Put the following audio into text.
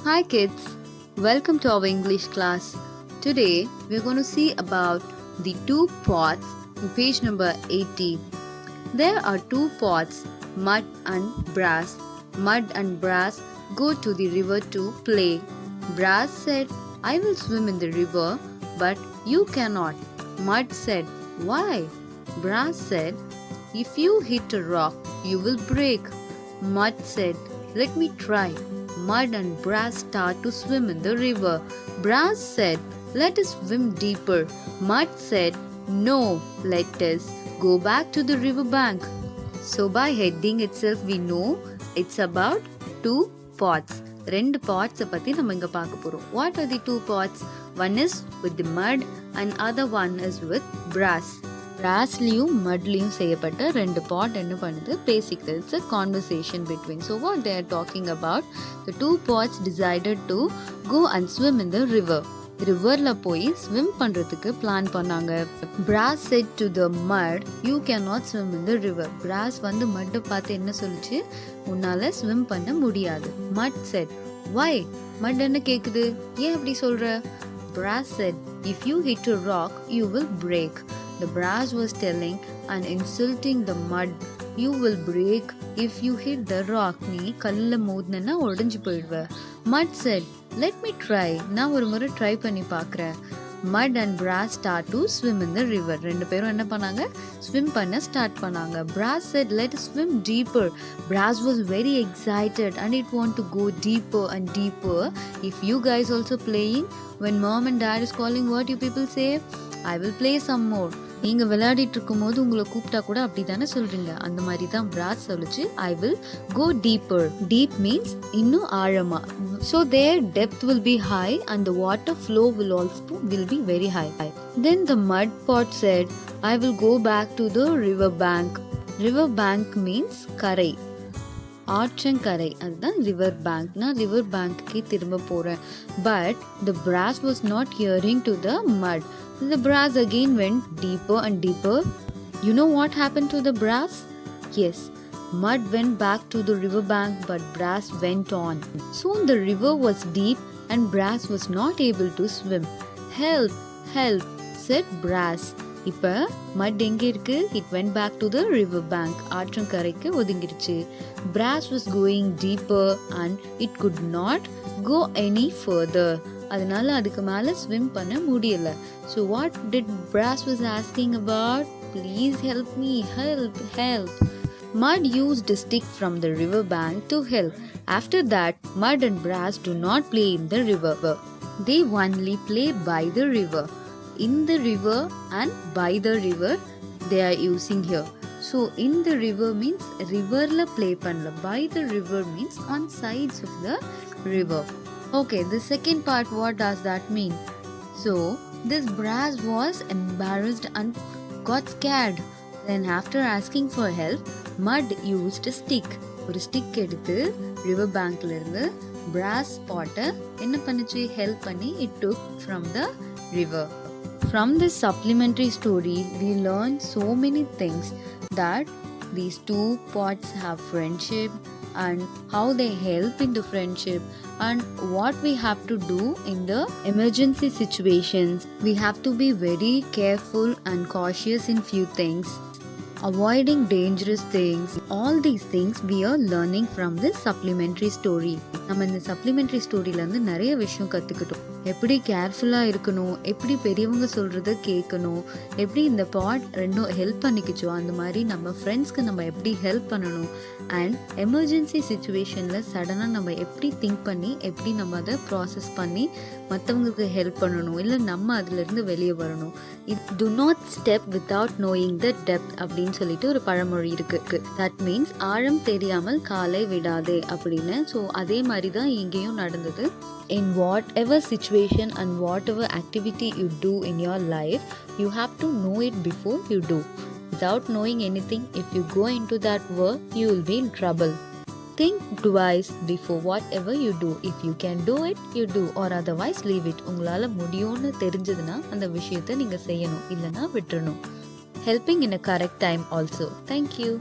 Hi kids, welcome to our English class. Today we're going to see about the two pots in page number 80. There are two pots, mud and brass. Mud and brass go to the river to play. Brass said, I will swim in the river, but you cannot. Mud said, why? Brass said, if you hit a rock, you will break. Mud said, let me try. Mud and brass start to swim in the river. Brass said, let us swim deeper. Mud said, no, let us go back to the river bank. So by heading itself we know it's about two pots. ரெண்டு pots பத்தி நம்ம இங்க பார்க்க போறோம். What are the two pots? One is with the mud and other one is with brass. Brassலயும் mudலயும் செய்யப்பட்ட ரெண்டு pot என்ன பண்ணுது? Basically it's a conversation between. So what they are talking about? The two pots decided to go and swim in the river. ரிவர்ல போய் swim பண்றதுக்கு plan பண்ணாங்க. Brass said to the mud, you cannot swim in the river. Brass வந்து மட்டை பார்த்து என்ன சொல்லுச்சு? உன்னால swim பண்ண முடியாது. Mud said, why? மட் என்ன கேக்குது? ஏன் அப்படி சொல்ற? Brass said, if you hit a rock, you will break. The brass was telling and insulting the mud, you will break if you hit the rock. நீ கல்ல மோதினா உடைஞ்சு போயிடுவ. Mud said, let me try. நான் ஒரு முறை try பண்ணி பார்க்கறேன். Mud and brass start to swim in the river. ரெண்டு பேரும் என்ன பண்ணாங்க? ஸ்விம் பண்ண ஸ்டார்ட் பண்ணாங்க. Brass said, let us swim deeper. Brass was very excited and it want to go deeper and deeper. If you guys also playing, when mom and dad is calling, what you people say? I will play some more. நீங்க விளையாடிட்டு இருக்கும்போது உங்களை கூப்பிட்டா கூட அப்படிதானே சொல்றீங்க. அந்த மாதிரி தான் brass சொல்லுச்சு, I will go deeper. Deep means இன்னும் ஆழமா. So their depth will be high and the water flow will be very high. Then the mud pot said, I will go back to the river bank. River bank means கரை. ஆற்றங்கரை, அதுதான் river bank. நான் river பேங்க்கு திரும்ப போறேன். But the brass was not hearing to the mud. The brass again went deeper and deeper. You know what happened to the brass? Yes, mud went back to the river bank, but brass went on. Soon the river was deep and brass was not able to swim. Help, help, said brass. இப்ப mud எங்க இருக்கு? It went back to the river bank. ஆற்றங்கரைக்கு ஒதுங்கிடுச்சு. Brass was going deeper and it could not go any further. அதனால அதுக்கு மேல swim பண்ண முடியல. So what did brass was asking about? Please help me, help, help. Mud used a stick from the river bank to help. After that, mud and brass do not play in the river. They only play by the river. In the river and by the river they are using here. So in the river means riverla play பண்ணல. By the river means on sides of the river. Okay, the second part, what does that mean? So this brass was embarrassed and got scared. Then after asking for help, mud used a stick. ஒரு stick எடுத்து river bankல இருந்து brass pot என்ன பண்ணுச்சு? Help பண்ணி it took from the river. From this supplementary story, we learn so many things, that these two pots have friendship and how they help in the friendship and what we have to do in the emergency situations. We have to be very careful and cautious in few things, avoiding dangerous things. All these things we are learning from this supplementary story. நம்ம இந்த supplementary storyல இருந்து நிறைய விஷயம் கத்துக்கிட்டோம். எப்படி கேர்ஃபுல்லா இருக்கணும், எப்படி பெரியவங்க சொல்றத கேட்கணும், எப்படி இந்த பாட் ரெண்டும் ஹெல்ப் பண்ணிக்கிச்சோ அந்த மாதிரி நம்ம ஃப்ரெண்ட்ஸ்க்கு நம்ம எப்படி ஹெல்ப் பண்ணணும், அண்ட் எமர்ஜென்சி சுச்சுவேஷன்ல சடனாக நம்ம எப்படி திங்க் பண்ணி எப்படி நம்ம அதை ப்ராசஸ் பண்ணி மற்றவங்களுக்கு ஹெல்ப் பண்ணணும், இல்லை நம்ம அதுலேருந்து வெளியே வரணும். Do not step without knowing the depth அப்படின்னு சொல்லிட்டு ஒரு பழமொழி இருக்கு. தட் மீன்ஸ் ஆழம் தெரியாமல் காலை விடாதே அப்படின்னு. ஸோ அதே மாதிரி தான் இங்கேயும் நடந்தது. In whatever situation and whatever activity you do in your life, you have to know it before you do. Without knowing anything, if you go into that work, you will be in trouble. Think twice before whatever you do. If you can do it, you do, or otherwise leave it. உங்களால முடியும்னு தெரிஞ்சதுன்னா அந்த விஷயத்தை நீங்க செய்யணும், இல்லைன்னா விட்டுறணும். Helping in a correct time also. Thank you.